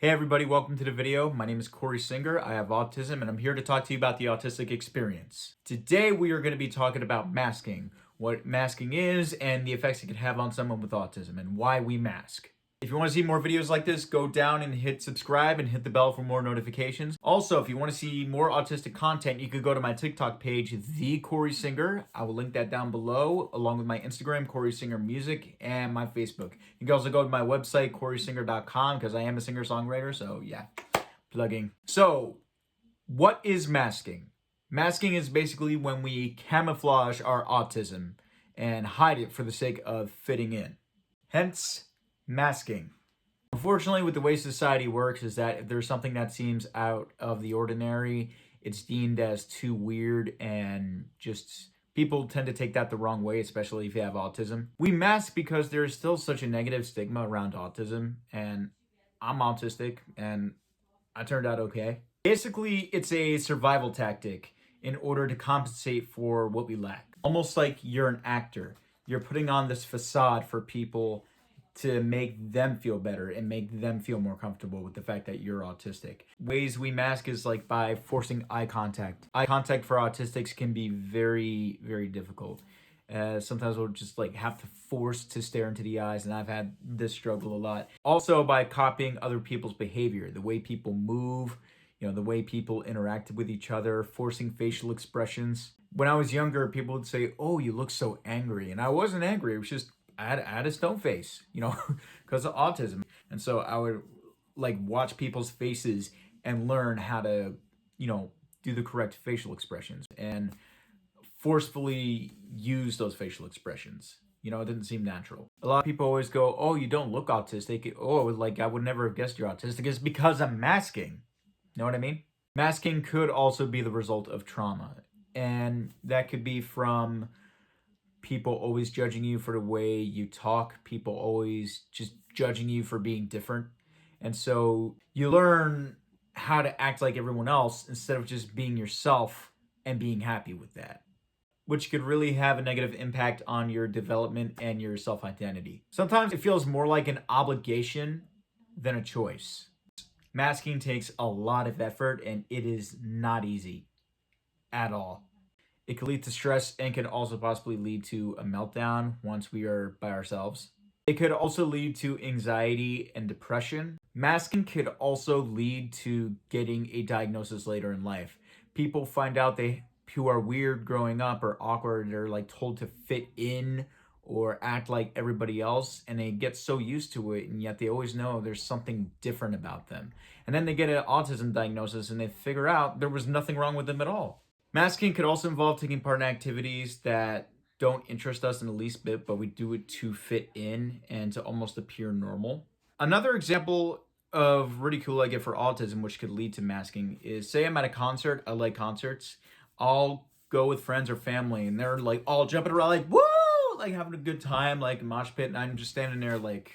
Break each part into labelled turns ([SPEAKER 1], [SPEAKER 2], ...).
[SPEAKER 1] Hey everybody, welcome to the video. My name is Corey Singer. I have autism and I'm here to talk to you about the autistic experience. Today we are going to be talking about masking, what masking is and the effects it can have on someone with autism and why we mask. If you want to see more videos like this, go down and hit subscribe and hit the bell for more notifications. Also, if you want to see more autistic content, you could go to my TikTok page, The Corey Singer. I will link that down below, along with my Instagram, Corey Singer Music, and my Facebook. You can also go to my website, CoreySinger.com, because I am a singer-songwriter, so yeah, plugging. So, what is masking? Masking is basically when we camouflage our autism and hide it for the sake of fitting in. Hence, masking. Unfortunately, with the way society works is that if there's something that seems out of the ordinary, it's deemed as too weird, and just people tend to take that the wrong way, especially if you have autism. We mask because there's still such a negative stigma around autism, and I'm autistic and I turned out okay. Basically, it's a survival tactic in order to compensate for what we lack. Almost like you're an actor. You're putting on this facade for people to make them feel better and make them feel more comfortable with the fact that you're autistic. Ways we mask is like by forcing eye contact. Eye contact for autistics can be very, very difficult. Sometimes we'll just like have to force to stare into the eyes, and I've had this struggle a lot. Also by copying other people's behavior, the way people move, the way people interact with each other, forcing facial expressions. When I was younger, people would say, "Oh, you look so angry." And I wasn't angry, it was just I had a stone face, because of autism. And so I would like watch people's faces and learn how to, do the correct facial expressions and forcefully use those facial expressions. It didn't seem natural. A lot of people always go, "Oh, you don't look autistic." Oh, like I would never have guessed you're autistic. It's because I'm masking. Know what I mean? Masking could also be the result of trauma. And that could be from people always judging you for the way you talk, people always just judging you for being different. And so you learn how to act like everyone else instead of just being yourself and being happy with that, which could really have a negative impact on your development and your self-identity. Sometimes it feels more like an obligation than a choice. Masking takes a lot of effort and it is not easy at all. It could lead to stress and can also possibly lead to a meltdown once we are by ourselves. It could also lead to anxiety and depression. Masking could also lead to getting a diagnosis later in life. People find out who are weird growing up or awkward, they're like told to fit in or act like everybody else, and they get so used to it, and yet they always know there's something different about them. And then they get an autism diagnosis and they figure out there was nothing wrong with them at all. Masking could also involve taking part in activities that don't interest us in the least bit, but we do it to fit in and to almost appear normal. Another example of ridicule I get for autism, which could lead to masking, is say I'm at a concert. I like concerts. I'll go with friends or family, and they're like all jumping around like, woo! Like having a good time, like mosh pit, and I'm just standing there like,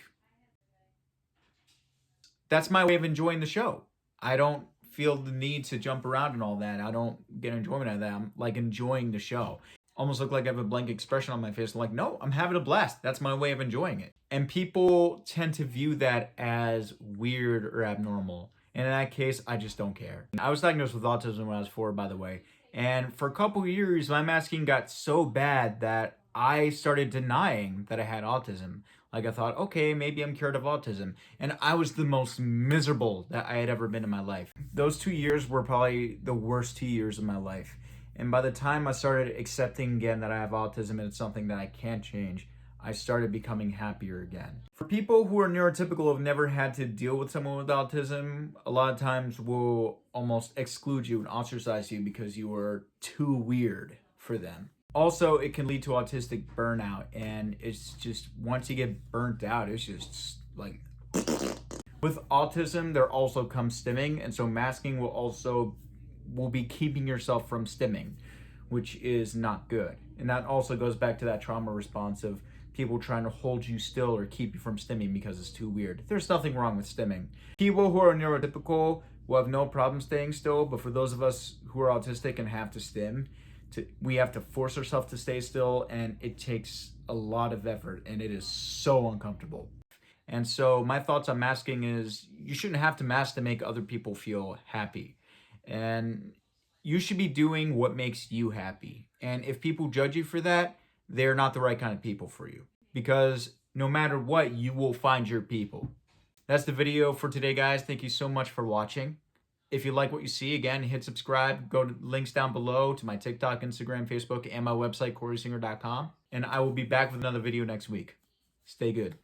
[SPEAKER 1] that's my way of enjoying the show. I don't feel the need to jump around and all that. I don't get enjoyment out of that. I'm like enjoying the show. Almost look like I have a blank expression on my face. I'm like, no, I'm having a blast. That's my way of enjoying it. And people tend to view that as weird or abnormal. And in that case, I just don't care. I was diagnosed with autism when I was 4, by the way. And for a couple of years, my masking got so bad that I started denying that I had autism. Like I thought, okay, maybe I'm cured of autism. And I was the most miserable that I had ever been in my life. Those 2 years were probably the worst 2 years of my life. And by the time I started accepting again that I have autism and it's something that I can't change, I started becoming happier again. For people who are neurotypical, have never had to deal with someone with autism, a lot of times will almost exclude you and ostracize you because you are too weird for them. Also, it can lead to autistic burnout, and it's just, once you get burnt out, it's just like... With autism, there also comes stimming, and so masking will be keeping yourself from stimming, which is not good. And that also goes back to that trauma response of people trying to hold you still or keep you from stimming because it's too weird. There's nothing wrong with stimming. People who are neurotypical will have no problem staying still, but for those of us who are autistic and have to stim, we have to force ourselves to stay still, and it takes a lot of effort, and it is so uncomfortable. And so my thoughts on masking is you shouldn't have to mask to make other people feel happy. And you should be doing what makes you happy. And if people judge you for that, they're not the right kind of people for you. Because no matter what, you will find your people. That's the video for today, guys. Thank you so much for watching. If you like what you see, again, hit subscribe. Go to links down below to my TikTok, Instagram, Facebook, and my website, CoreySinger.com. And I will be back with another video next week. Stay good.